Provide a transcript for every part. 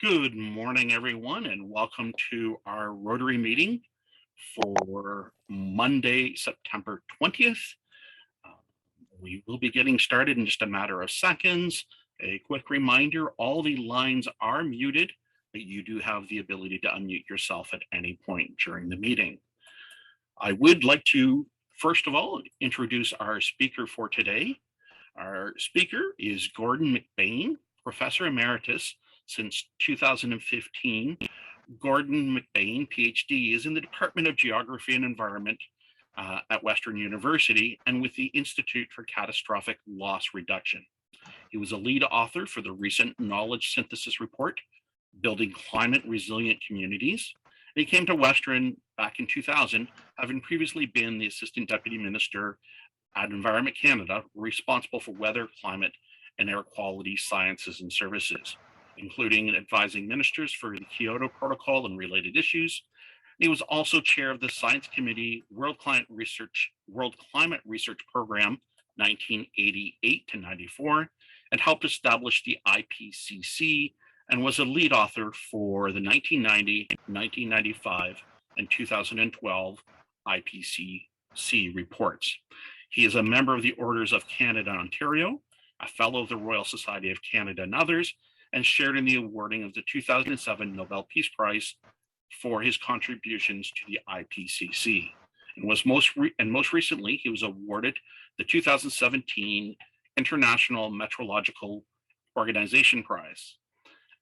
Good morning, everyone, and welcome to our Rotary meeting for Monday, September 20th. We will be getting started in just a matter of seconds. A quick reminder, all the lines are muted, but you do have the ability to unmute yourself at any point during the meeting. I would like to, first of all, introduce our speaker for today. Our speaker is Gordon McBean, Professor Emeritus since 2015. Gordon McBean PhD is in the Department of Geography and Environment at Western University and with the Institute for Catastrophic Loss Reduction. He was a lead author for the recent Knowledge Synthesis Report, Building Climate Resilient Communities. And he came to Western back in 2000, having previously been the Assistant Deputy Minister at Environment Canada, responsible for weather, climate, and air quality sciences and services, including advising ministers for the Kyoto Protocol and related issues. He was also chair of the Science Committee World Climate Research Program 1988 to 94, and helped establish the IPCC, and was a lead author for the 1990, 1995, and 2012 IPCC reports. He is a member of the Orders of Canada and Ontario, a fellow of the Royal Society of Canada and others, and shared in the awarding of the 2007 Nobel Peace Prize for his contributions to the IPCC. And most recently, he was awarded the 2017 International Meteorological Organization Prize.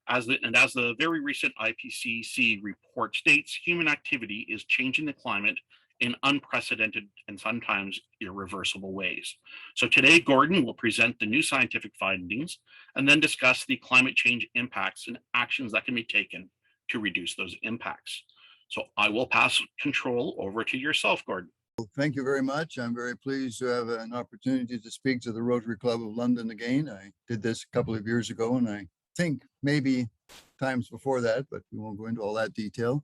As the very recent IPCC report states, human activity is changing the climate in unprecedented and sometimes irreversible ways. So today, Gordon will present the new scientific findings and then discuss the climate change impacts and actions that can be taken to reduce those impacts. So I will pass control over to yourself, Gordon. Thank you very much. I'm very pleased to have an opportunity to speak to the Rotary Club of London again. I did this a couple of years ago, and I think maybe times before that, but we won't go into all that detail.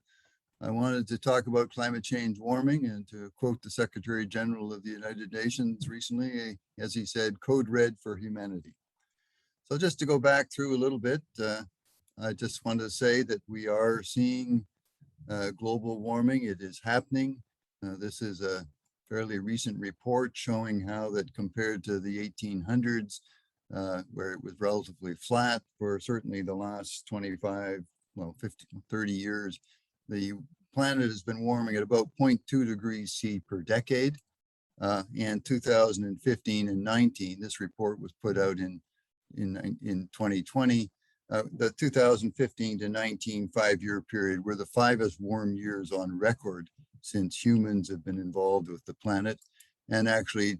I wanted to talk about climate change warming and to quote the Secretary General of the United Nations recently, as he said, code red for humanity. So just to go back through a little bit, I just want to say that we are seeing global warming. It is happening. This is a fairly recent report showing how that compared to the 1800s, where it was relatively flat for certainly the last 25, 30 years, the planet has been warming at about 0.2 degrees C per decade. And 2015 and 19, this report was put out in 2020. The 2015 to 19 5-year period were the 5th warm years on record since humans have been involved with the planet. And actually,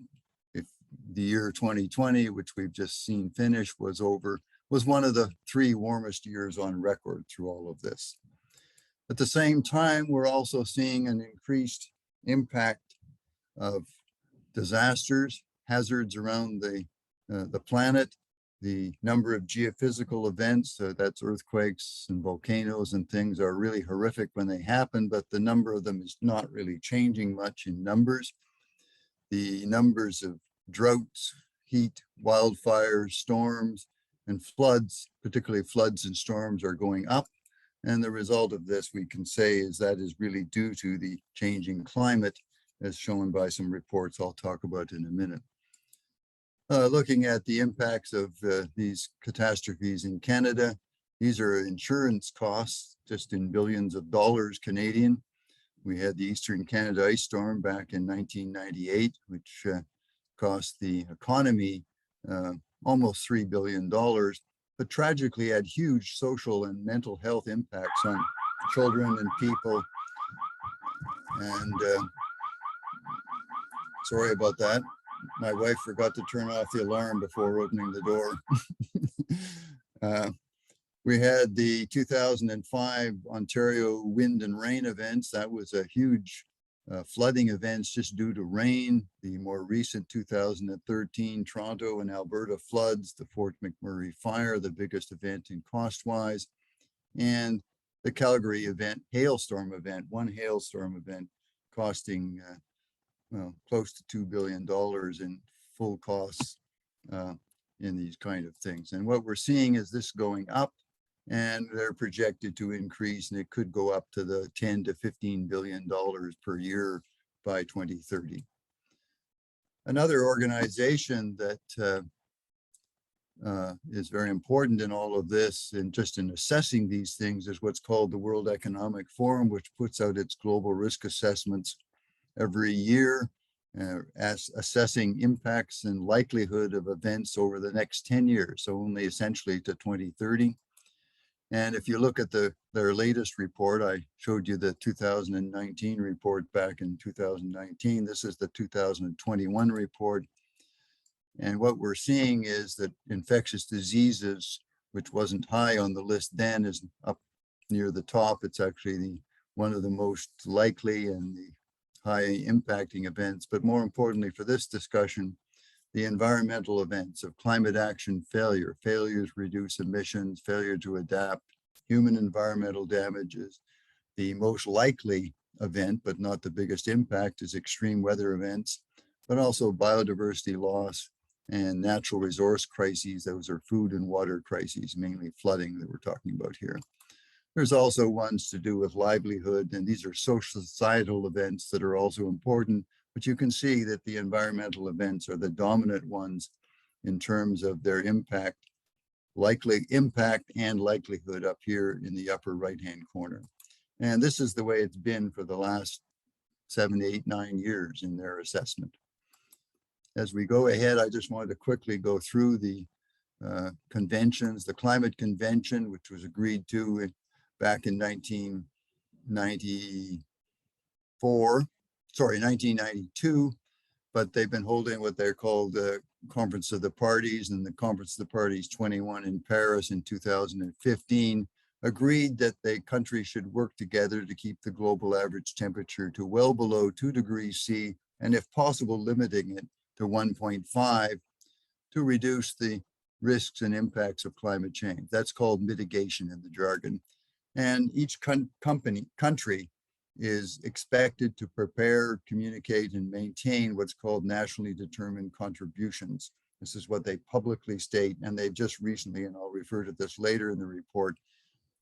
if the year 2020, which we've just seen finish, was one of the 3 warmest years on record through all of this. At the same time, we're also seeing an increased impact of disasters, hazards around the planet. The number of geophysical events, that's earthquakes and volcanoes and things, are really horrific when they happen, but the number of them is not really changing much in numbers. The numbers of droughts, heat, wildfires, storms, and floods, particularly floods and storms, are going up. And the result of this, we can say, is that is really due to the changing climate, as shown by some reports I'll talk about in a minute. Looking at the impacts of these catastrophes in Canada, these are insurance costs, just in billions of dollars Canadian. We had the Eastern Canada ice storm back in 1998, which cost the economy almost $3 billion. But tragically had huge social and mental health impacts on children and people. And sorry about that. My wife forgot to turn off the alarm before opening the door. We had the 2005 Ontario wind and rain events. That was a huge flooding events just due to rain. The more recent 2013 Toronto and Alberta floods, the Fort McMurray fire, the biggest event in cost-wise, and the Calgary event, hailstorm event, one hailstorm event costing close to $2 billion in full costs in these kind of things. And what we're seeing is this going up and they're projected to increase, and it could go up to the $10 to $15 billion per year by 2030. Another organization that is very important in all of this and just in assessing these things is what's called the World Economic Forum, which puts out its global risk assessments every year, as assessing impacts and likelihood of events over the next 10 years, so only essentially to 2030. And if you look at their latest report, I showed you the 2019 report back in 2019. This is the 2021 report. And what we're seeing is that infectious diseases, which wasn't high on the list then, is up near the top. It's actually one of the most likely and the high impacting events. But more importantly for this discussion, the environmental events of climate action failure, failures reduce emissions, failure to adapt, human environmental damages. The most likely event, but not the biggest impact, is extreme weather events, but also biodiversity loss and natural resource crises. Those are food and water crises, mainly flooding that we're talking about here. There's also ones to do with livelihood, and these are social societal events that are also important, but you can see that the environmental events are the dominant ones in terms of their impact, likely impact and likelihood up here in the upper right-hand corner. And this is the way it's been for the last 7, 8, 9 years in their assessment. As we go ahead, I just wanted to quickly go through the conventions. The Climate Convention, which was agreed to back in 1992, but they've been holding what they're called the Conference of the Parties, and the Conference of the Parties 21 in Paris in 2015 agreed that the countries should work together to keep the global average temperature to well below 2 degrees C, and if possible, limiting it to 1.5 to reduce the risks and impacts of climate change. That's called mitigation in the jargon. And each country is expected to prepare, communicate, and maintain what's called nationally determined contributions. This is what they publicly state, and they've just recently, and I'll refer to this later in the report,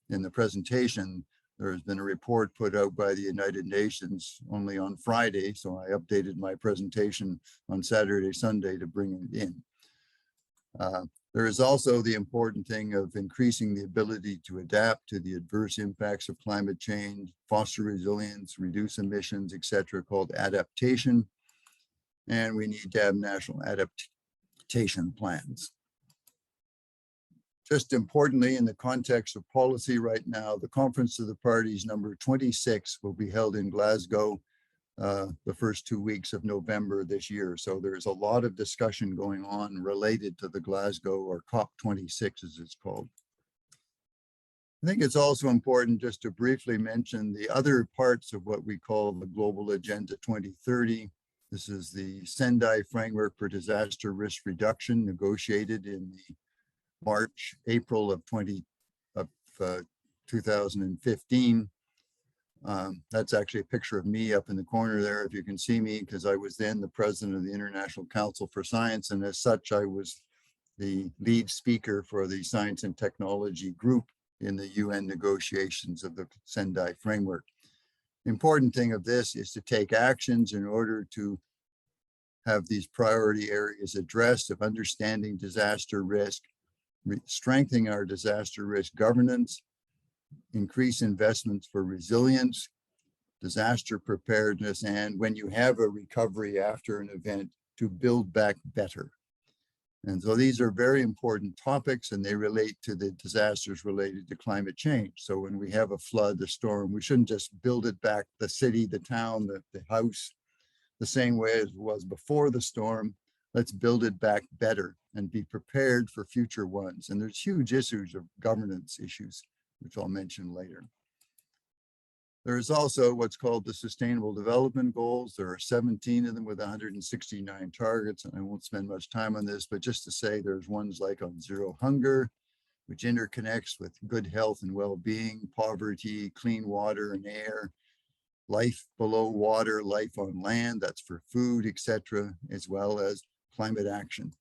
in the presentation, there has been a report put out by the United Nations only on Friday, so I updated my presentation on Saturday, Sunday to bring it in. There is also the important thing of increasing the ability to adapt to the adverse impacts of climate change, foster resilience, reduce emissions, etc., called adaptation. And we need to have national adaptation plans. Just importantly, in the context of policy right now, the Conference of the Parties number 26 will be held in Glasgow the first 2 weeks of November this year. So there's a lot of discussion going on related to the Glasgow, or COP26 as it's called. I think it's also important just to briefly mention the other parts of what we call the Global Agenda 2030. This is the Sendai Framework for Disaster Risk Reduction, negotiated in the April of 2015. That's actually a picture of me up in the corner there, if you can see me, because I was then the president of the International Council for Science, and as such, I was the lead speaker for the Science and Technology group in the UN negotiations of the Sendai Framework. The important thing of this is to take actions in order to have these priority areas addressed of understanding disaster risk, strengthening our disaster risk governance, increase investments for resilience, disaster preparedness, and when you have a recovery after an event, to build back better. And so these are very important topics, and they relate to the disasters related to climate change. So when we have a flood, a storm, we shouldn't just build it back, the city, the town, the house, the same way as it was before the storm. Let's build it back better and be prepared for future ones. And there's huge issues of governance issues, which I'll mention later. There's also what's called the Sustainable Development Goals. There are 17 of them with 169 targets, and I won't spend much time on this, but just to say there's ones like on zero hunger, which interconnects with good health and well-being, poverty, clean water and air, life below water, life on land, that's for food, etc., as well as climate action.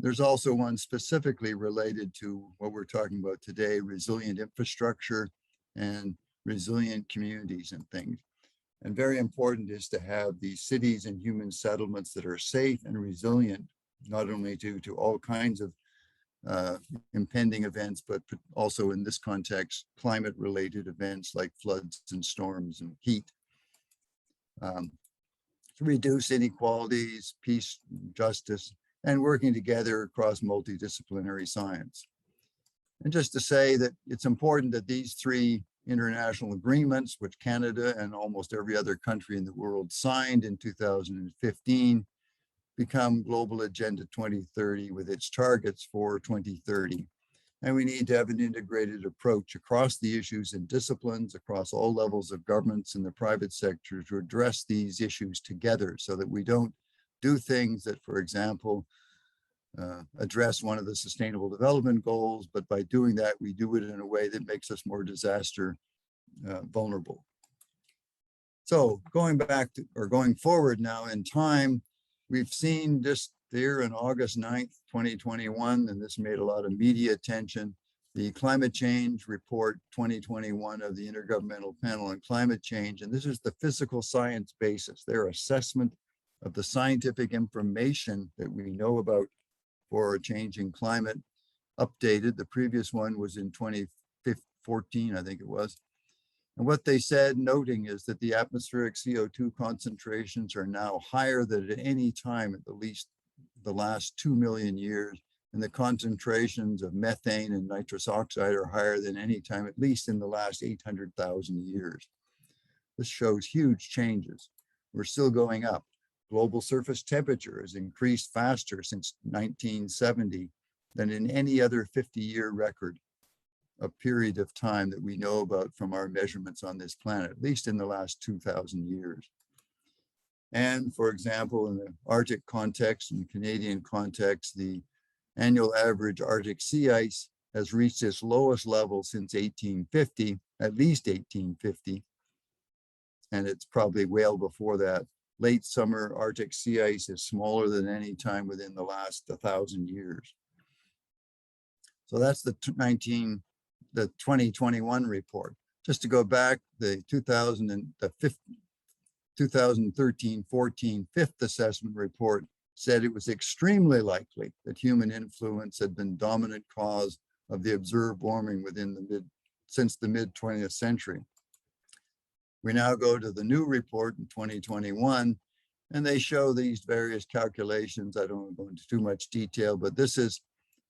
There's also one specifically related to what we're talking about today, resilient infrastructure and resilient communities and things. And very important is to have these cities and human settlements that are safe and resilient, not only due to all kinds of impending events, but also in this context, climate-related events like floods and storms and heat. To reduce inequalities, peace, justice, and working together across multidisciplinary science. And just to say that it's important that these three international agreements, which Canada and almost every other country in the world signed in 2015, become Global Agenda 2030 with its targets for 2030. And we need to have an integrated approach across the issues and disciplines, across all levels of governments and the private sector to address these issues together so that we don't do things that, for example, address one of the Sustainable Development Goals, but by doing that, we do it in a way that makes us more disaster vulnerable. So going back to, or going forward now in time, we've seen this there on August 9th, 2021, and this made a lot of media attention, the Climate Change Report 2021 of the Intergovernmental Panel on Climate Change. And this is the physical science basis, their assessment of the scientific information that we know about for a changing climate, updated. The previous one was in 2014, I think it was. And what they said, noting, is that the atmospheric CO2 concentrations are now higher than at any time, at least the last 2 million years. And the concentrations of methane and nitrous oxide are higher than any time, at least in the last 800,000 years. This shows huge changes. We're still going up. Global surface temperature has increased faster since 1970 than in any other 50-year record, a period of time that we know about from our measurements on this planet, at least in the last 2,000 years. And for example, in the Arctic context and Canadian context, the annual average Arctic sea ice has reached its lowest level since 1850, at least 1850. And it's probably well before that. Late summer Arctic sea ice is smaller than any time within the last 1,000 years. So that's the 2021 report. Just to go back, the 2013-14 fifth assessment report said it was extremely likely that human influence had been dominant cause of the observed warming since the mid 20th century. We now go to the new report in 2021, and they show these various calculations. I don't want to go into too much detail, but this is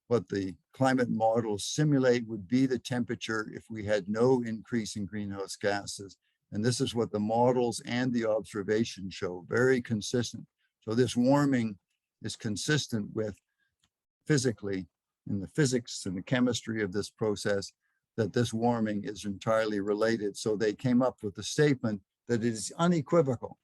what the climate models simulate would be the temperature if we had no increase in greenhouse gases. And this is what the models and the observation show, very consistent. So this warming is consistent with physically, in the physics and the chemistry of this process, that this warming is entirely related. So they came up with the statement that it is unequivocal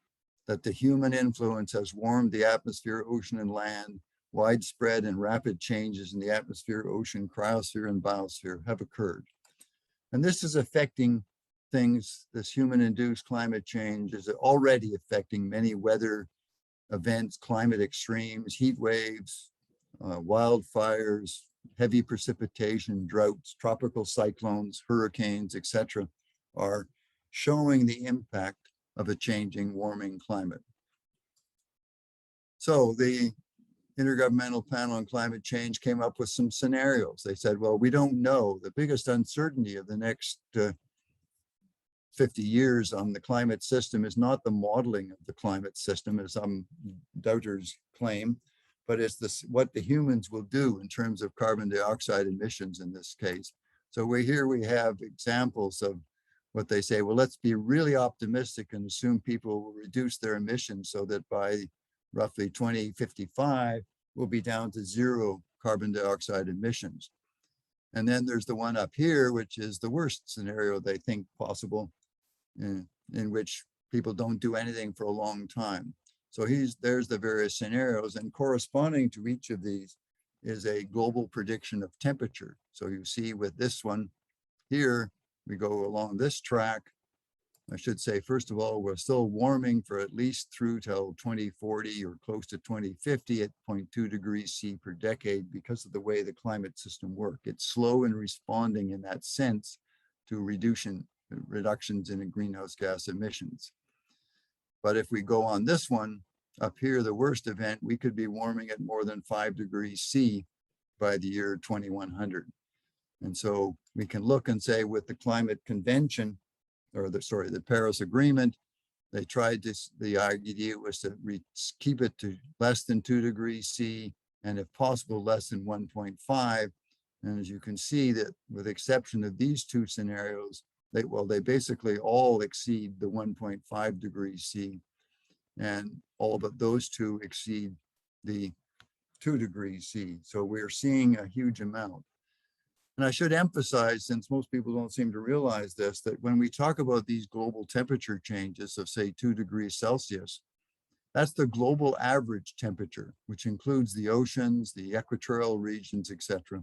that the human influence has warmed the atmosphere, ocean, and land. Widespread and rapid changes in the atmosphere, ocean, cryosphere, and biosphere have occurred. And this is affecting things. This human-induced climate change is already affecting many weather events, climate extremes, heat waves, wildfires, heavy precipitation, droughts, tropical cyclones, hurricanes, etc., are showing the impact of a changing, warming climate. So the Intergovernmental Panel on Climate Change came up with some scenarios. They said, well, we don't know. The biggest uncertainty of the next 50 years on the climate system is not the modeling of the climate system, as some doubters claim, but it's what the humans will do in terms of carbon dioxide emissions in this case. So we have examples of what they say, well, let's be really optimistic and assume people will reduce their emissions so that by roughly 2055, we'll be down to 0 carbon dioxide emissions. And then there's the one up here, which is the worst scenario they think possible, in which people don't do anything for a long time. So there's the various scenarios, and corresponding to each of these is a global prediction of temperature. So you see with this one here, we go along this track I should say, first of all, we're still warming for at least through till 2040 or close to 2050 at 0.2 degrees C per decade because of the way the climate system works. It's slow in responding in that sense to reductions in greenhouse gas emissions. But if we go on this one, up here, the worst event, we could be warming at more than 5 degrees C by the year 2100. And so we can look and say with the climate convention, or the Paris Agreement, they tried this, the idea was to keep it to less than 2 degrees C, and if possible, less than 1.5. And as you can see that with exception of these two scenarios, they basically all exceed the 1.5 degrees C, and all but those two exceed the 2 degrees C. So we're seeing a huge amount. And I should emphasize, since most people don't seem to realize this, that when we talk about these global temperature changes of say 2 degrees Celsius, that's the global average temperature, which includes the oceans, the equatorial regions, etc.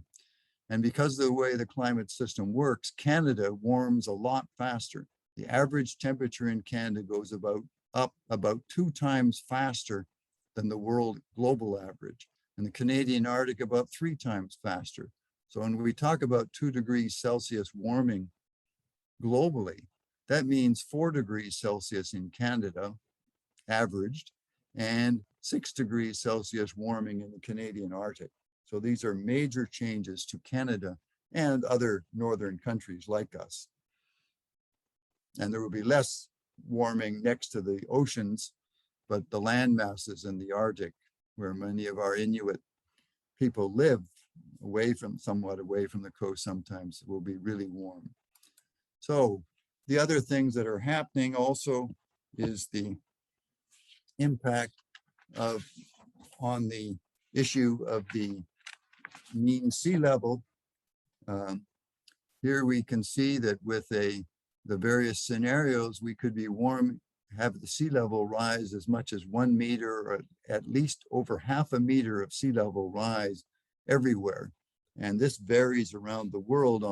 And because of the way the climate system works, Canada warms a lot faster. The average temperature in Canada goes up about 2 times faster than the world global average, and the Canadian Arctic about 3 times faster. So when we talk about 2 degrees Celsius warming globally, that means 4 degrees Celsius in Canada averaged and 6 degrees Celsius warming in the Canadian Arctic. So these are major changes to Canada and other northern countries like us. And there will be less warming next to the oceans, but the land masses in the Arctic, where many of our Inuit people live, somewhat away from the coast sometimes, will be really warm. So the other things that are happening also is the impact on the issue of the mean sea level. Here we can see that with the various scenarios, we could be have the sea level rise as much as 1 meter, or at least over 0.5 meter of sea level rise everywhere. And this varies around the world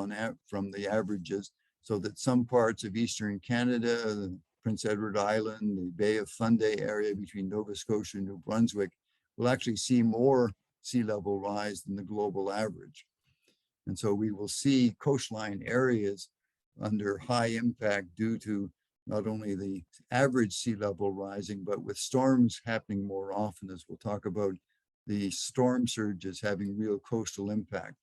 from the averages, so that some parts of Eastern Canada, the Prince Edward Island, the Bay of Fundy area between Nova Scotia and New Brunswick will actually see more sea level rise than the global average. And so we will see coastline areas under high impact due to not only the average sea level rising, but with storms happening more often, as we'll talk about, the storm surges having real coastal impact.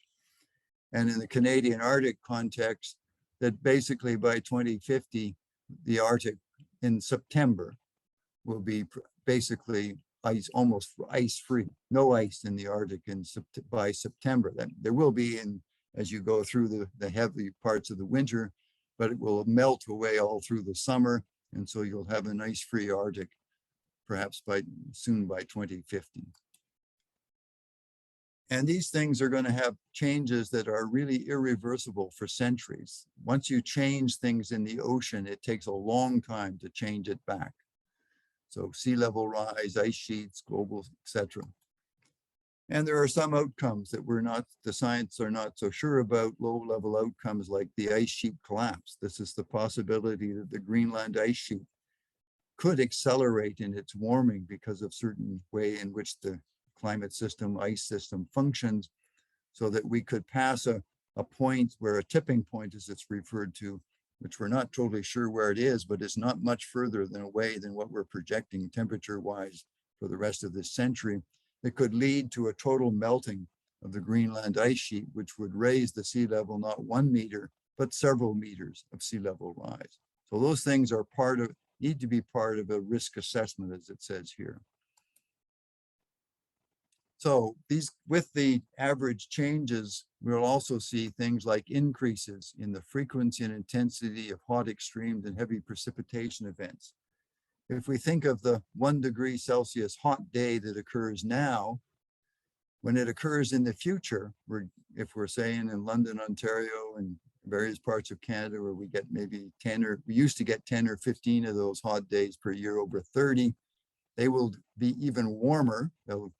And in the Canadian Arctic context, that basically by 2050, the Arctic in September will be basically almost ice-free, no ice in the Arctic by September. There will be as you go through the heavy parts of the winter, but it will melt away all through the summer. And so you'll have an ice-free Arctic, perhaps soon by 2050. And these things are going to have changes that are really irreversible for centuries. Once you change things in the ocean, it takes a long time to change it back. So sea level rise, ice sheets, global, etc. And there are some outcomes that the science are not so sure about, low-level outcomes like the ice sheet collapse. This is the possibility that the Greenland ice sheet could accelerate in its warming because of certain way in which the climate system, ice system functions, so that we could pass a point where a tipping point, as it's referred to, which we're not totally sure where it is, but it's not much further away than what we're projecting temperature-wise for the rest of this century. It could lead to a total melting of the Greenland ice sheet, which would raise the sea level not 1 meter, but several meters of sea level rise. So those things are need to be part of a risk assessment, as it says here. So with the average changes, we'll also see things like increases in the frequency and intensity of hot extremes and heavy precipitation events. If we think of the 1 degree Celsius hot day that occurs now, when it occurs in the future, if we're saying in London, Ontario, and various parts of Canada where we get maybe we used to get 10 or 15 of those hot days per year over 30, they will be even warmer. They'll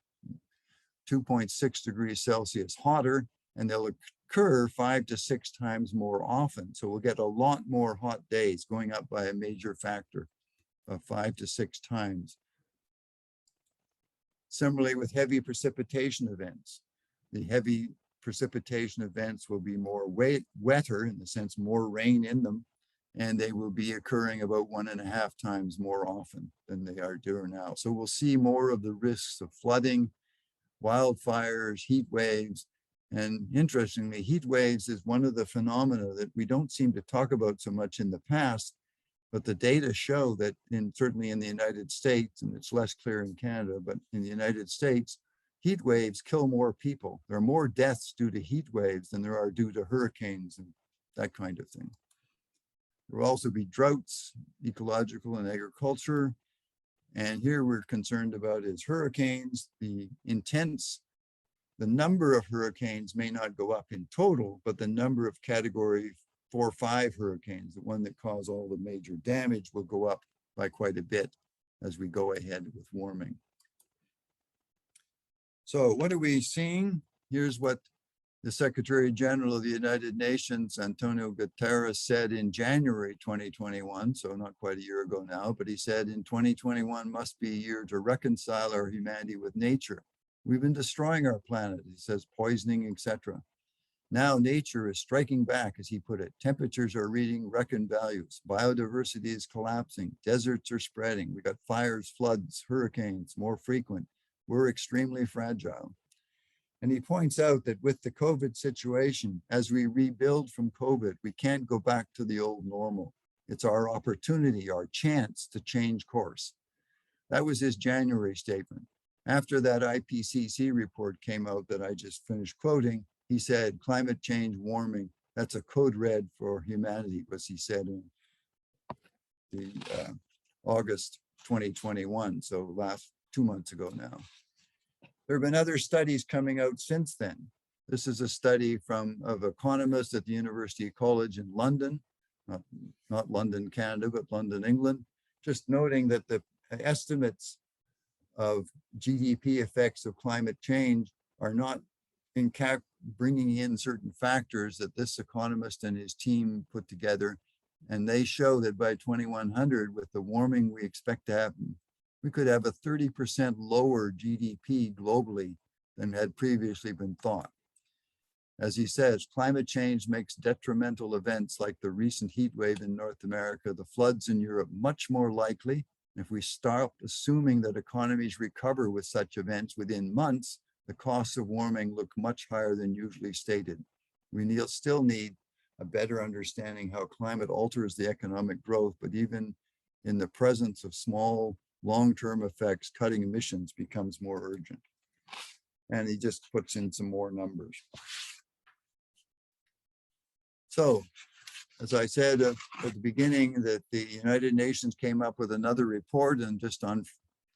2.6 degrees Celsius hotter, and they'll occur 5 to 6 times more often. So we'll get a lot more hot days, going up by a major factor of 5 to 6 times. Similarly with heavy precipitation events, the heavy precipitation events will be more wetter, in the sense more rain in them, and they will be occurring about 1.5 times more often than they are doing now. So we'll see more of the risks of flooding, wildfires, heat waves. And interestingly, heat waves is one of the phenomena that we don't seem to talk about so much in the past, but the data show that certainly in the United States, and it's less clear in Canada, but in the United States, heat waves kill more people. There are more deaths due to heat waves than there are due to hurricanes and that kind of thing. There will also be droughts, ecological and agriculture. And here we're concerned about is hurricanes. The number of hurricanes may not go up in total, but the number of category 4 or 5 hurricanes, the one that cause all the major damage, will go up by quite a bit as we go ahead with warming. So what are we seeing? Here's what the Secretary General of the United Nations, Antonio Guterres, said in January 2021, so not quite a year ago now, but he said in 2021 must be a year to reconcile our humanity with nature. We've been destroying our planet, he says, poisoning, etc. Now nature is striking back, as he put it. Temperatures are reaching record values. Biodiversity is collapsing. Deserts are spreading. We got fires, floods, hurricanes, more frequent. We're extremely fragile. And he points out that with the COVID situation, as we rebuild from COVID, we can't go back to the old normal. It's our opportunity, our chance to change course. That was his January statement. After that IPCC report came out that I just finished quoting, he said, climate change, warming, that's a code red for humanity, was he said in the August 2021, so last 2 months ago now. There have been other studies coming out since then. This is a study of economists at the University College in London, not London, Canada, but London, England, just noting that the estimates of GDP effects of climate change are not bringing in certain factors that this economist and his team put together. And they show that by 2100, with the warming we expect to happen, we could have a 30% lower GDP globally than had previously been thought. As he says, climate change makes detrimental events like the recent heat wave in North America, the floods in Europe, much more likely. If we start assuming that economies recover with such events within months, the costs of warming look much higher than usually stated. We still need a better understanding how climate alters the economic growth, but even in the presence of small long-term effects, cutting emissions becomes more urgent. And he just puts in some more numbers. So, as I said at the beginning, that the United Nations came up with another report, and just on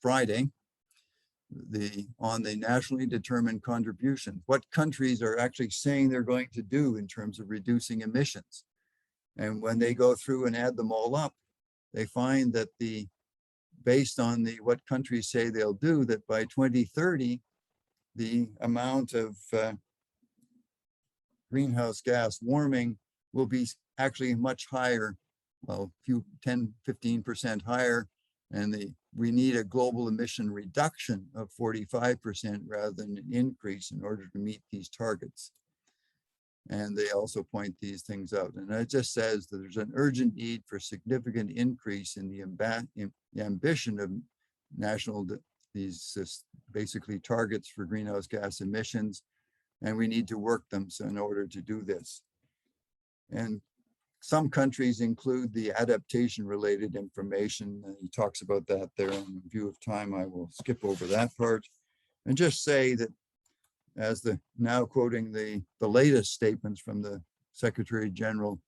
Friday, on the nationally determined contribution, what countries are actually saying they're going to do in terms of reducing emissions. And when they go through and add them all up, they find that based on what countries say they'll do, that by 2030, the amount of greenhouse gas warming will be actually much higher, well, 10-15% higher, and we need a global emission reduction of 45% rather than an increase in order to meet these targets. And they also point these things out. And it just says that there's an urgent need for significant increase in the ambition of these basically targets for greenhouse gas emissions. And we need to work them in order to do this. And some countries include the adaptation related information. And he talks about that there. In view of time, I will skip over that part and just say that, as now quoting the latest statements from the Secretary General,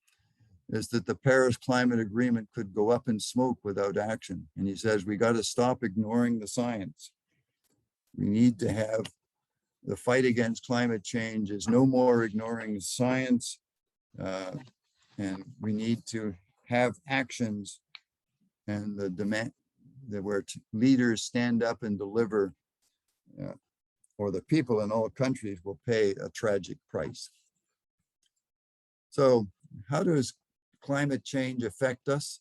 is that the Paris Climate Agreement could go up in smoke without action. And he says, we got to stop ignoring the science. We need to have the fight against climate change is no more ignoring science. And we need to have actions and the demand that where leaders stand up and deliver or the people in all countries will pay a tragic price. So how does climate change affect us?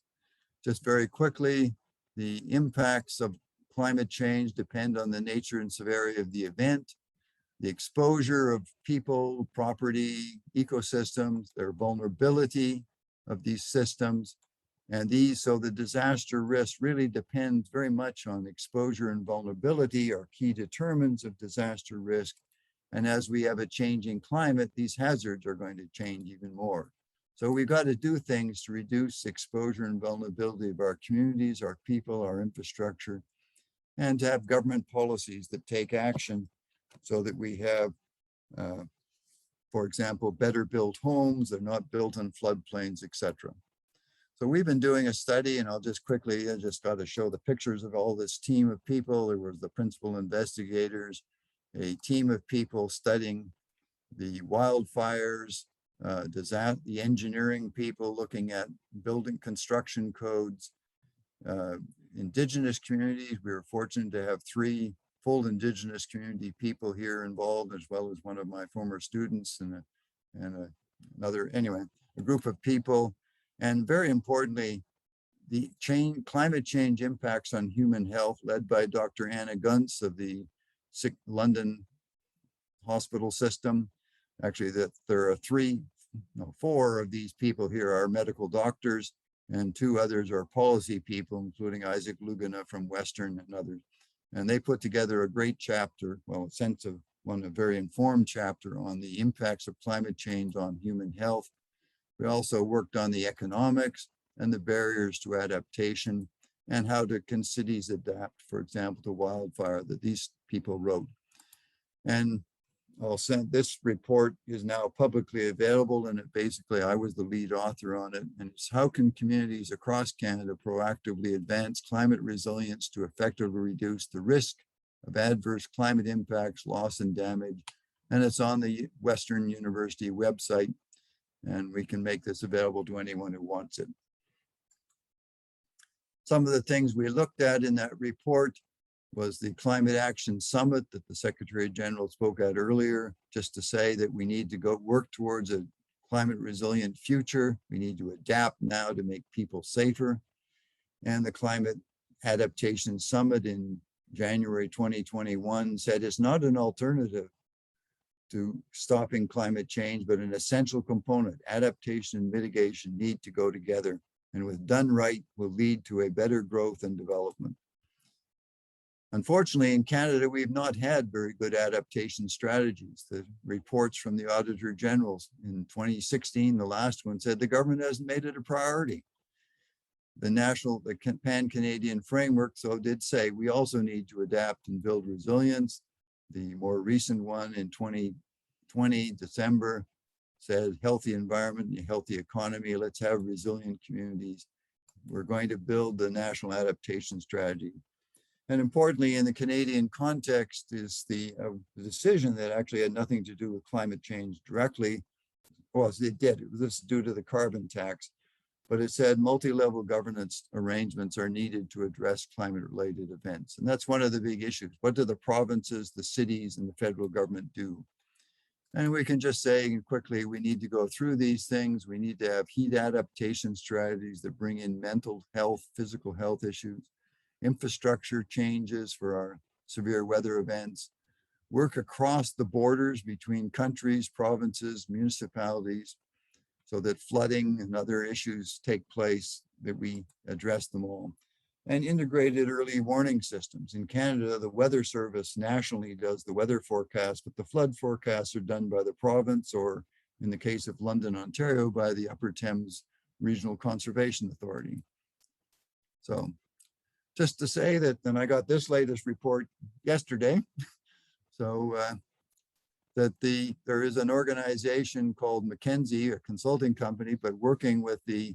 Just very quickly, the impacts of climate change depend on the nature and severity of the event, the exposure of people, property, ecosystems, their vulnerability of these systems. And so the disaster risk really depends very much on exposure and vulnerability are key determinants of disaster risk. And as we have a changing climate, these hazards are going to change even more. So we've got to do things to reduce exposure and vulnerability of our communities, our people, our infrastructure, and to have government policies that take action so that we have, for example, better built homes, they're not built on floodplains, etc. So we've been doing a study, and I'll just quickly, I just got to show the pictures of all this team of people. There was the principal investigators, a team of people studying the wildfires, the engineering people looking at building construction codes, indigenous communities. We were fortunate to have 3 full indigenous community people here involved, as well as one of my former students and another, anyway, a group of people. And very importantly, the climate change impacts on human health, led by Dr. Anna Gunz of the London hospital system. Actually, that there are 4 of these people here are medical doctors, and 2 others are policy people, including Isaac Lugana from Western and others. And they put together a great chapter, well, a very informed chapter on the impacts of climate change on human health. We also worked on the economics and the barriers to adaptation and how can cities adapt, for example, to wildfire that these people wrote. And this report is now publicly available, and I was the lead author on it. And it's how can communities across Canada proactively advance climate resilience to effectively reduce the risk of adverse climate impacts, loss, and damage. And it's on the Western University website, and we can make this available to anyone who wants it. Some of the things we looked at in that report was the Climate Action Summit that the Secretary General spoke at earlier, just to say that we need to work towards a climate resilient future. We need to adapt now to make people safer. And the Climate Adaptation Summit in January 2021 said it's not an alternative to stopping climate change, but an essential component. Adaptation and mitigation need to go together, and when done right, will lead to a better growth and development. Unfortunately, in Canada, we've not had very good adaptation strategies. The reports from the Auditor General in 2016, the last one, said the government hasn't made it a priority. The Pan-Canadian framework, so did say we also need to adapt and build resilience. The more recent one in 2020, December, said healthy environment and healthy economy. Let's have resilient communities. We're going to build the national adaptation strategy. And importantly, in the Canadian context, is the decision that actually had nothing to do with climate change directly. Well, it did. It was due to the carbon tax, but it said multi-level governance arrangements are needed to address climate-related events. And that's one of the big issues. What do the provinces, the cities, and the federal government do? And we can just say quickly, we need to go through these things. We need to have heat adaptation strategies that bring in mental health, physical health issues, infrastructure changes for our severe weather events, work across the borders between countries, provinces, municipalities, so that flooding and other issues take place, that we address them all. And integrated early warning systems. In Canada, the Weather Service nationally does the weather forecast, but the flood forecasts are done by the province, or in the case of London, Ontario, by the Upper Thames Regional Conservation Authority. So just to say that, and I got this latest report yesterday, so that there is an organization called McKenzie, a consulting company, but working with the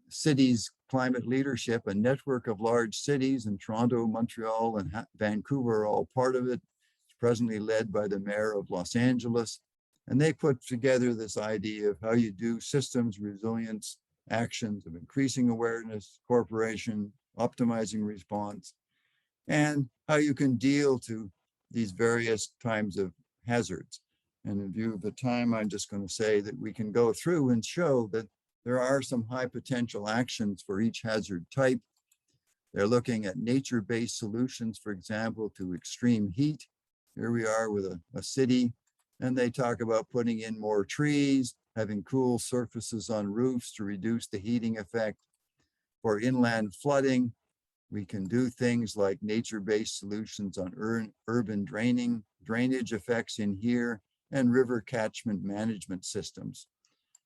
cities' climate leadership, a network of large cities, in Toronto, Montreal, and Vancouver are all part of it. It's presently led by the mayor of Los Angeles. And they put together this idea of how you do systems resilience actions of increasing awareness, cooperation, optimizing response, and how you can deal to these various types of hazards. And in view of the time, I'm just going to say that we can go through and show that there are some high potential actions for each hazard type. They're looking at nature-based solutions, for example, to extreme heat. Here we are with a city, and they talk about putting in more trees, having cool surfaces on roofs to reduce the heating effect. For inland flooding, we can do things like nature-based solutions on urban drainage effects in here, and river catchment management systems.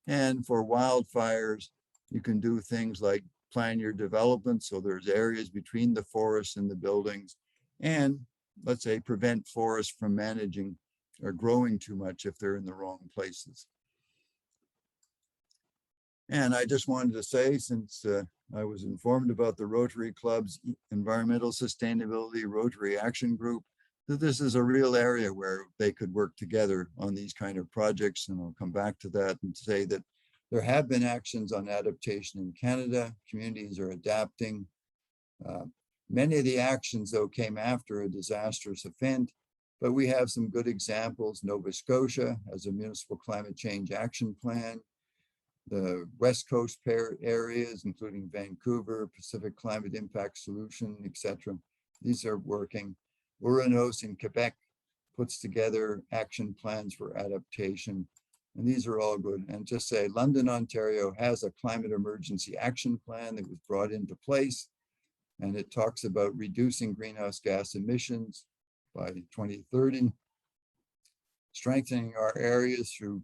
And for wildfires, you can do things like plan your development so there's areas between the forests and the buildings, and let's say prevent forests from managing or growing too much if they're in the wrong places. And I just wanted to say, since I was informed about the Rotary Club's Environmental Sustainability Rotary Action Group, that this is a real area where they could work together on these kind of projects. And I'll come back to that and say that there have been actions on adaptation in Canada. Communities are adapting. Many of the actions, though, came after a disastrous event, but we have some good examples. Nova Scotia has a municipal climate change action plan. The West Coast areas, including Vancouver, Pacific Climate Impact Solution, etc. These are working. Uranos in Quebec puts together action plans for adaptation, and these are all good. And just say London, Ontario has a climate emergency action plan that was brought into place, and it talks about reducing greenhouse gas emissions by 2030, strengthening our areas through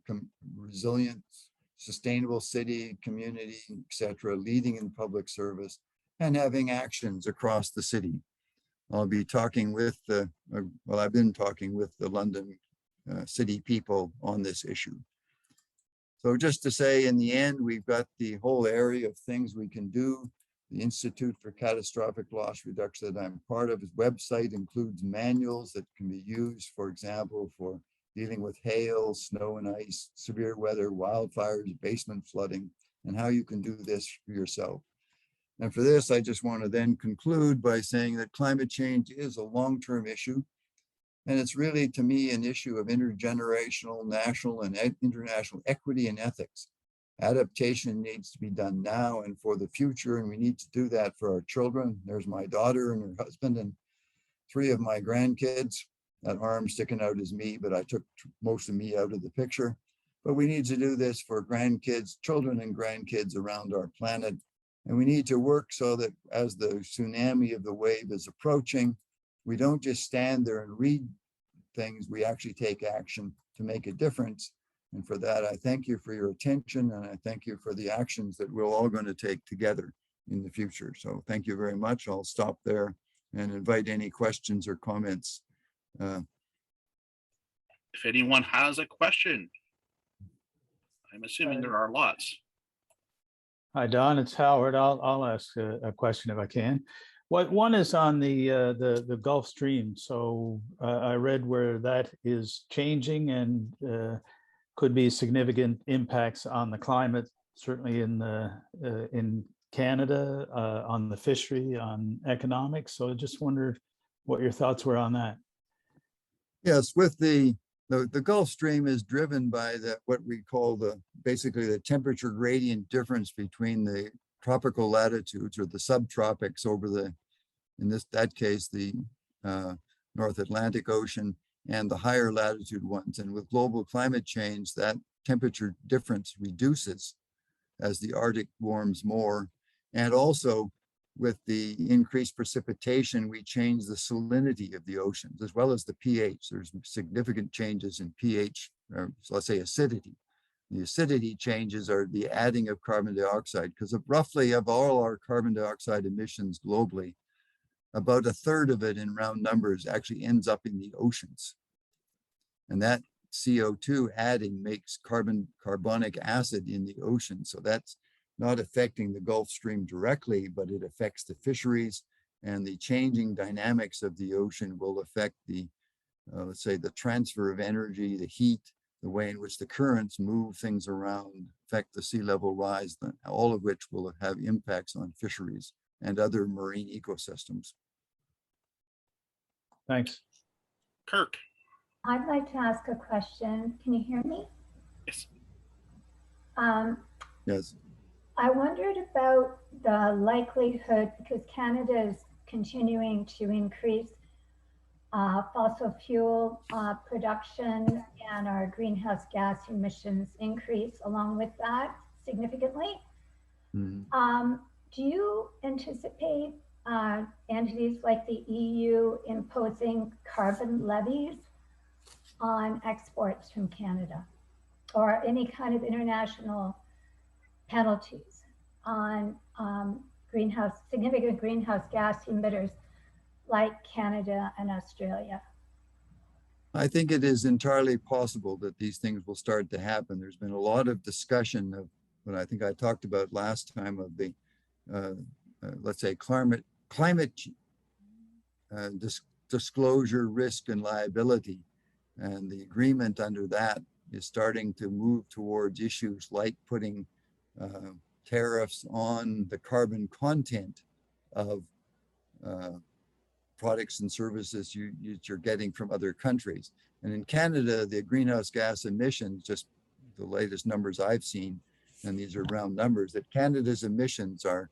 resilience, sustainable city, community, etc., leading in public service, and having actions across the city. I'll be talking with I've been talking with the London city people on this issue. So just to say, in the end, we've got the whole area of things we can do. The Institute for Catastrophic Loss Reduction that I'm part of, his website includes manuals that can be used, for example, for dealing with hail, snow and ice, severe weather, wildfires, basement flooding, and how you can do this for yourself. And for this, I just want to then conclude by saying that climate change is a long-term issue. And it's really, to me, an issue of intergenerational, national, and international equity and ethics. Adaptation needs to be done now and for the future, and we need to do that for our children. There's my daughter and her husband and 3 of my grandkids. That arm sticking out is me, but I took most of me out of the picture. But we need to do this for grandkids, children and grandkids around our planet. And we need to work so that as the tsunami of the wave is approaching, we don't just stand there and read things, we actually take action to make a difference. And for that, I thank you for your attention, and I thank you for the actions that we're all going to take together in the future. So thank you very much. I'll stop there and invite any questions or comments. If anyone has a question, I'm assuming there are lots. Hi, Don, it's Howard. I'll ask a question if I can. One is on the Gulf Stream. So I read where that is changing and could be significant impacts on the climate, certainly in Canada, on the fishery, on economics. So I just wondered what your thoughts were on that. Yes, with the Gulf Stream is driven by what we call basically the temperature gradient difference between the tropical latitudes or the subtropics over in that case, the North Atlantic Ocean and the higher latitude ones. And with global climate change, that temperature difference reduces as the Arctic warms more. And also with the increased precipitation, we change the salinity of the oceans as well as the pH. There's significant changes in pH, or let's say acidity. The acidity changes are the adding of carbon dioxide, because roughly of all our carbon dioxide emissions globally, about 1/3 of it in round numbers actually ends up in the oceans. And that CO2 adding makes carbonic acid in the ocean. So that's not affecting the Gulf Stream directly, but it affects the fisheries, and the changing dynamics of the ocean will affect the, let's say, the transfer of energy, the heat, the way in which the currents move things around, affect the sea level rise, all of which will have impacts on fisheries and other marine ecosystems. Thanks. Kirk. I'd like to ask a question. Can you hear me? Yes. Yes. I wondered about the likelihood, because Canada is continuing to increase fossil fuel production, and our greenhouse gas emissions increase along with that significantly. Mhm. Do you anticipate entities like the EU imposing carbon levies on exports from Canada, or any kind of international penalties on significant greenhouse gas emitters like Canada and Australia? I think it is entirely possible that these things will start to happen. There's been a lot of discussion of what I think I talked about last time of the, let's say, climate disclosure, risk, and liability. And the agreement under that is starting to move towards issues like putting tariffs on the carbon content of products and services you're getting from other countries. And in Canada, the greenhouse gas emissions, just the latest numbers I've seen, and these are round numbers, that Canada's emissions are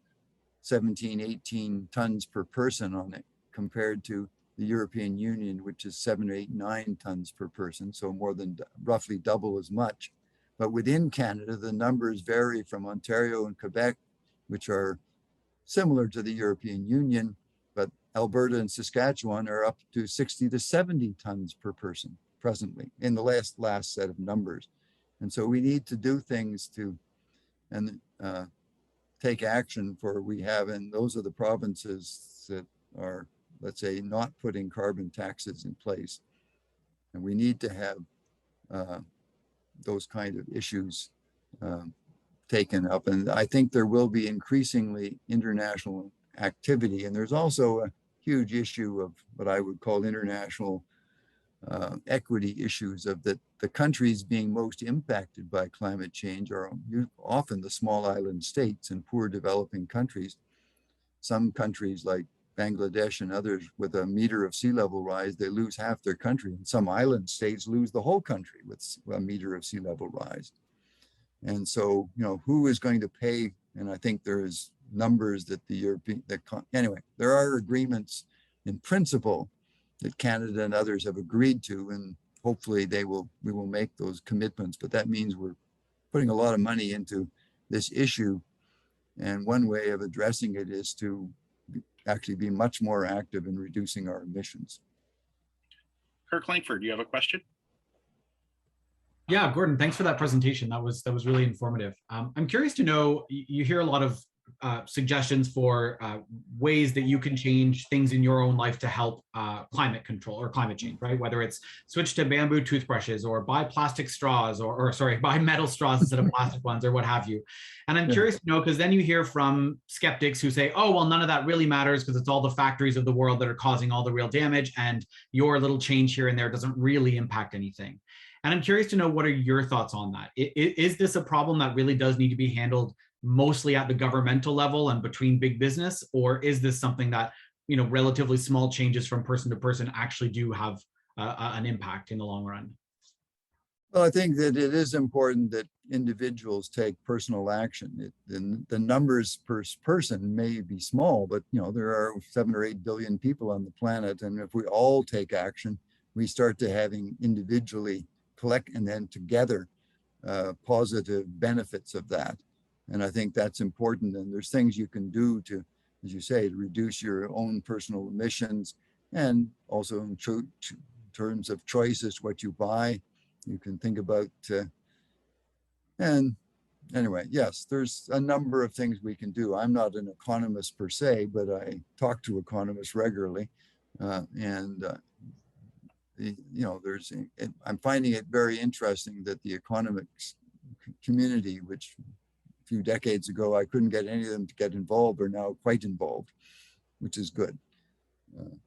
17, 18 tons per person on it, compared to the European Union, which is 7, 8, 9 tons per person, so more than roughly double as much. But within Canada, the numbers vary from Ontario and Quebec, which are similar to the European Union, but Alberta and Saskatchewan are up to 60 to 70 tons per person presently in the last set of numbers. And so we need to do things to take action for we have, and those are the provinces that are, let's say, not putting carbon taxes in place. And we need to have those kind of issues taken up. And I think there will be increasingly international activity. And there's also a huge issue of what I would call international equity issues, of that the countries being most impacted by climate change are often the small island states and poor developing countries. Some countries like Bangladesh and others, with a meter of sea level rise, they lose half their country. And some island states lose the whole country with a meter of sea level rise. And so, who is going to pay? And I think there is numbers that anyway, there are agreements in principle that Canada and others have agreed to, and hopefully we will make those commitments. But that means we're putting a lot of money into this issue. And one way of addressing it is to actually be much more active in reducing our emissions. Kirk Langford, do you have a question? Yeah, Gordon, thanks for that presentation. That was really informative. I'm curious to know, you hear a lot of suggestions for ways that you can change things in your own life to help climate control or climate change, right? Whether it's switch to bamboo toothbrushes or buy plastic straws or buy metal straws instead of plastic ones or what have you. And I'm curious to know, because then you hear from skeptics who say, oh, well, none of that really matters because it's all the factories of the world that are causing all the real damage, and your little change here and there doesn't really impact anything. And I'm curious to know, what are your thoughts on that? Is this a problem that really does need to be handled mostly at the governmental level and between big business? Or is this something that, relatively small changes from person to person actually do have an impact in the long run? Well, I think that it is important that individuals take personal action. The numbers per person may be small, but there are 7 or 8 billion people on the planet. And if we all take action, we start to having individually collect and then together positive benefits of that. And I think that's important. And there's things you can do to, as you say, to reduce your own personal emissions, and also in terms of choices, what you buy. You can think about, and anyway, yes, there's a number of things we can do. I'm not an economist per se, but I talk to economists regularly. I'm finding it very interesting that the economics community, which a few decades ago I couldn't get any of them to get involved, are now quite involved, which is good.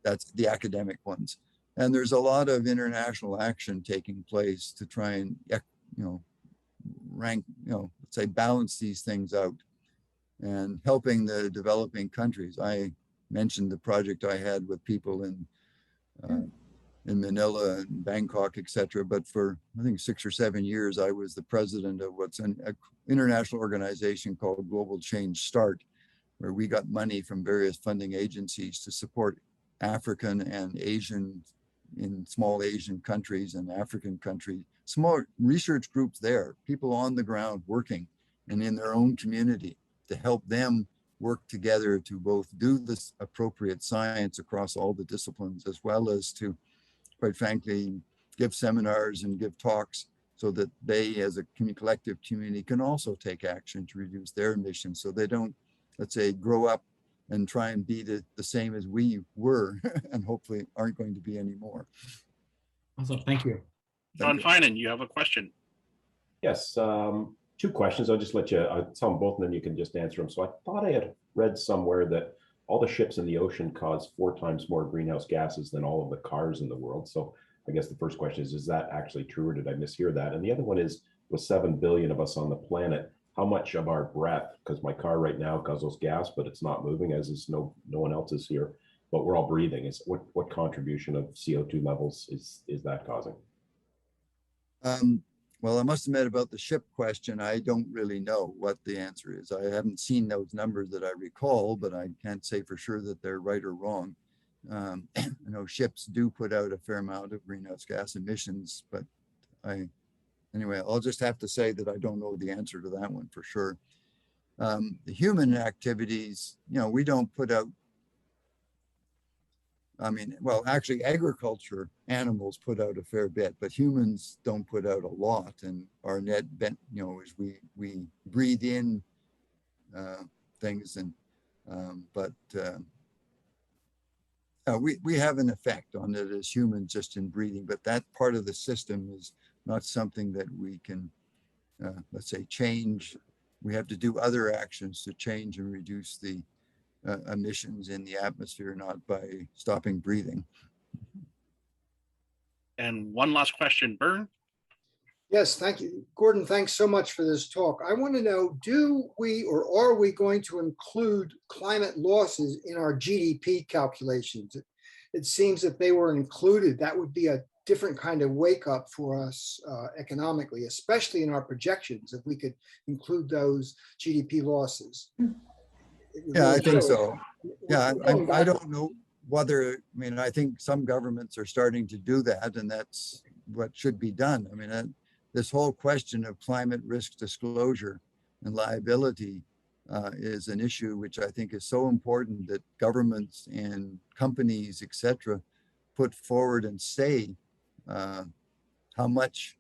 That's the academic ones. And there's a lot of international action taking place to try and, let's say, balance these things out and helping the developing countries. I mentioned the project I had with people in in Manila and Bangkok, etc. But for, I think, 6 or 7 years, I was the president of what's an international organization called Global Change Start, where we got money from various funding agencies to support African and Asian, in small Asian countries and African countries, small research groups there, people on the ground working and in their own community to help them work together to both do this appropriate science across all the disciplines, as well as to, quite frankly, give seminars and give talks so that they, as a collective community, can also take action to reduce their emissions, so they don't, let's say, grow up and try and be the same as we were and hopefully aren't going to be anymore. Awesome, thank you. John Finan, you have a question. Yes, 2 questions. I'll just let you, I'll tell them both and then you can just answer them. So I thought I had read somewhere that all the ships in the ocean cause 4 times more greenhouse gases than all of the cars in the world. So I guess the first question is that actually true, or did I mishear that? And the other one is, with 7 billion of us on the planet, how much of our breath, because my car right now guzzles gas, but it's not moving, as is no one else is here, but we're all breathing. Is what contribution of CO2 levels is that causing? Well, I must admit, about the ship question, I don't really know what the answer is. I haven't seen those numbers that I recall, but I can't say for sure that they're right or wrong. I know ships do put out a fair amount of greenhouse gas emissions, but anyway, I'll just have to say that I don't know the answer to that one for sure. The human activities, we don't put out, well, actually agriculture, animals put out a fair bit, but humans don't put out a lot. And our net, is we breathe in things, and we have an effect on it as humans just in breathing, but that part of the system is not something that we can, let's say, change. We have to do other actions to change and reduce the emissions in the atmosphere, not by stopping breathing. And one last question, Bern. Yes, thank you. Gordon, thanks so much for this talk. I want to know, do we or are we going to include climate losses in our GDP calculations? It seems that they were included. That would be a different kind of wake up for us economically, especially in our projections, if we could include those GDP losses. Yeah, I think so. Yeah, I don't know whether, I think some governments are starting to do that, and that's what should be done. This whole question of climate risk disclosure and liability is an issue which I think is so important that governments and companies, etc., put forward and say how much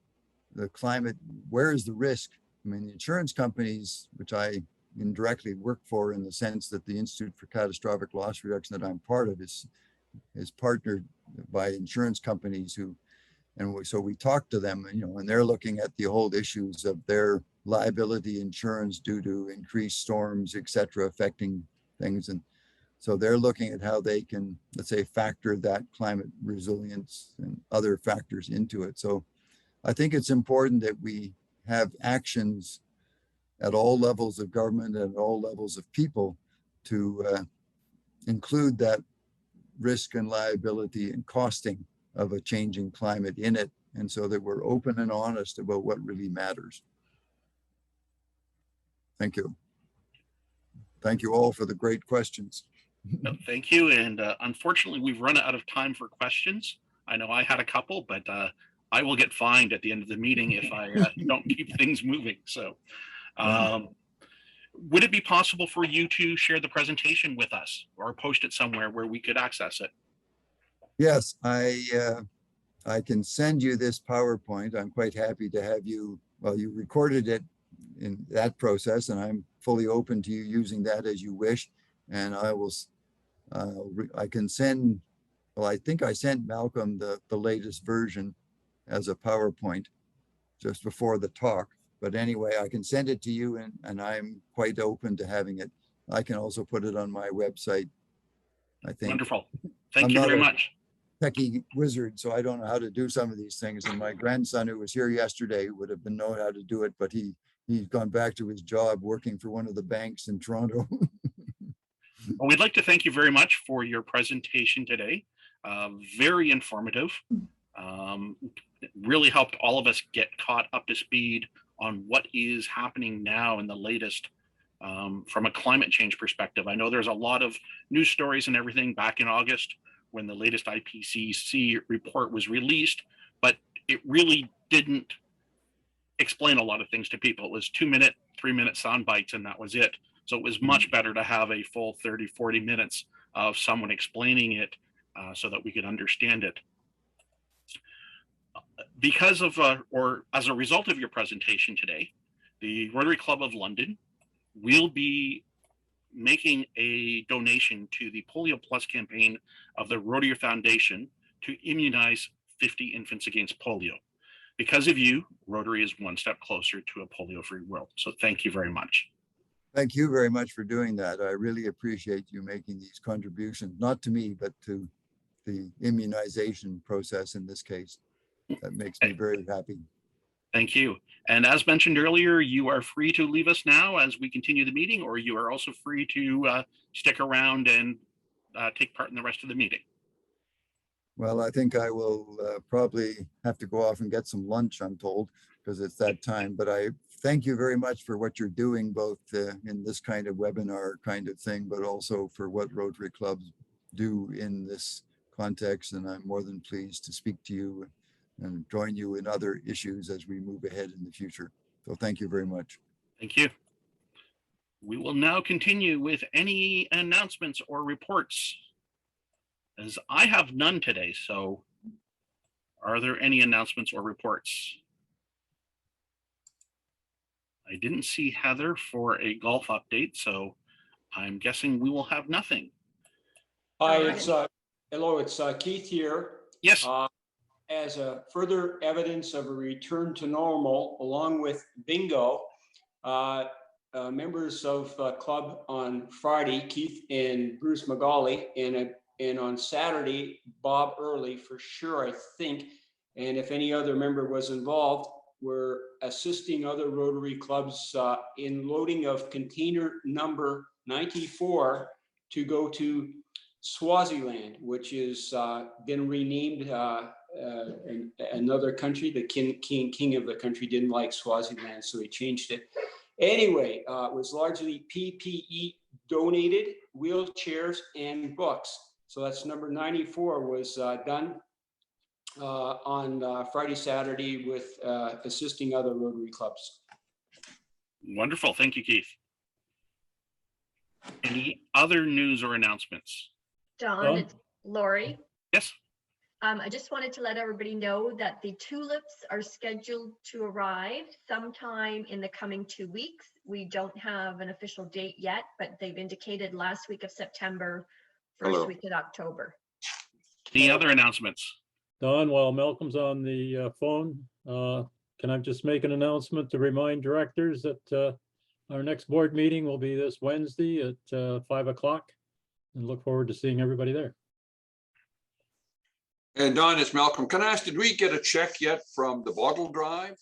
the climate, where is the risk? The insurance companies, which I indirectly work for, in the sense that the Institute for Catastrophic Loss Reduction that I'm part of is partnered by insurance companies so we talk to them, and they're looking at the whole issues of their liability insurance due to increased storms, etc., affecting things. And so they're looking at how they can, let's say, factor that climate resilience and other factors into it. So I think it's important that we have actions at all levels of government and at all levels of people to include that risk and liability and costing of a changing climate in it, and so that we're open and honest about what really matters. Thank you. Thank you all for the great questions. Thank you. And unfortunately, we've run out of time for questions. I know I had a couple, but I will get fined at the end of the meeting if I don't keep things moving. So would it be possible for you to share the presentation with us or post it somewhere where we could access it? Yes, I can send you this PowerPoint. I'm quite happy to have you, well, you recorded it in that process, and I'm fully open to you using that as you wish. And I can send, well, I think I sent Malcolm the latest version as a PowerPoint just before the talk. But anyway, I can send it to you, and I'm quite open to having it. I can also put it on my website, I think. Wonderful. Thank you very much. Techie wizard, so I don't know how to do some of these things. And my grandson, who was here yesterday, would have been known how to do it, but he's gone back to his job working for one of the banks in Toronto. Well, we'd like to thank you very much for your presentation today. very informative. It really helped all of us get caught up to speed on what is happening now in the latest from a climate change perspective. I know there's a lot of news stories and everything back in August when the latest IPCC report was released, but it really didn't explain a lot of things to people. It was 2-minute, 3-minute sound bites, and that was it. So it was much better to have a full 30, 40 minutes of someone explaining it so that we could understand it. Because of, or as a result of your presentation today, the Rotary Club of London will be making a donation to the Polio Plus campaign of the Rotary Foundation to immunize 50 infants against polio. Because of you, Rotary is one step closer to a polio-free world. So thank you very much. Thank you very much for doing that. I really appreciate you making these contributions, not to me, but to the immunization process in this case. That makes me very happy. Thank you. And as mentioned earlier, you are free to leave us now as we continue the meeting, or you are also free to stick around and take part in the rest of the meeting. Well, I think I will probably have to go off and get some lunch, I'm told, because it's that time. But I thank you very much for what you're doing, both in this kind of webinar kind of thing, but also for what Rotary clubs do in this context. And I'm more than pleased to speak to you and join you in other issues as we move ahead in the future. So thank you very much. Thank you. We will now continue with any announcements or reports, as I have none today. So are there any announcements or reports? I didn't see Heather for a golf update, so I'm guessing we will have nothing. Hi, it's hello, it's Keith here. Yes. As a further evidence of a return to normal, along with bingo, members of club on Friday, Keith and Bruce Magali, and on Saturday, Bob Early for sure, I think, and if any other member was involved, were assisting other Rotary clubs in loading of container number 94 to go to Swaziland, which is been renamed another country. The king of the country didn't like Swaziland, so he changed it. Anyway, it was largely PPE donated, wheelchairs and books. So that's number 94 was done on Friday, Saturday with assisting other Rotary clubs. Wonderful. Thank you, Keith. Any other news or announcements? Don, it's Laurie. Yes. I just wanted to let everybody know that the tulips are scheduled to arrive sometime in the coming 2 weeks. We don't have an official date yet, but they've indicated last week of September, first week of October. Any other announcements? Don, while Malcolm's on the phone, can I just make an announcement to remind directors that our next board meeting will be this Wednesday at 5 o'clock, and look forward to seeing everybody there. And Don, it's Malcolm. Can I ask, did we get a check yet from the bottle drive?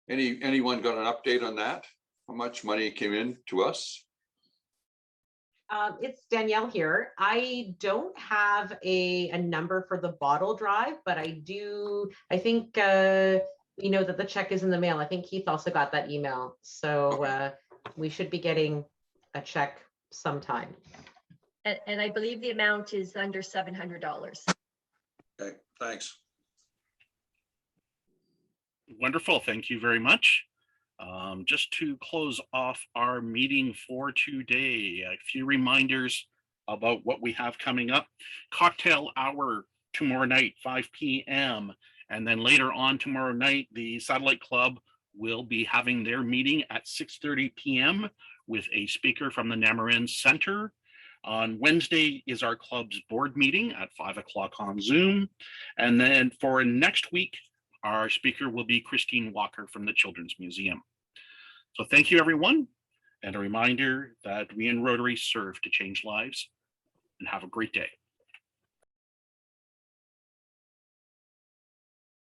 Anyone got an update on that? How much money came in to us? It's Danielle here. I don't have a number for the bottle drive, but I think you know that the check is in the mail. I think Keith also got that email. So okay. We should be getting a check sometime. And I believe the amount is under $700. Okay, thanks. Wonderful. Thank you very much. Just to close off our meeting for today, a few reminders about what we have coming up. Cocktail hour tomorrow night, 5 p.m. And then later on tomorrow night, the Satellite Club will be having their meeting at 6:30 p.m. with a speaker from the Namarin Center. On Wednesday is our club's board meeting at 5 o'clock on Zoom. And then for next week, our speaker will be Christine Walker from the Children's Museum. So thank you, everyone. And a reminder that we in Rotary serve to change lives, and have a great day.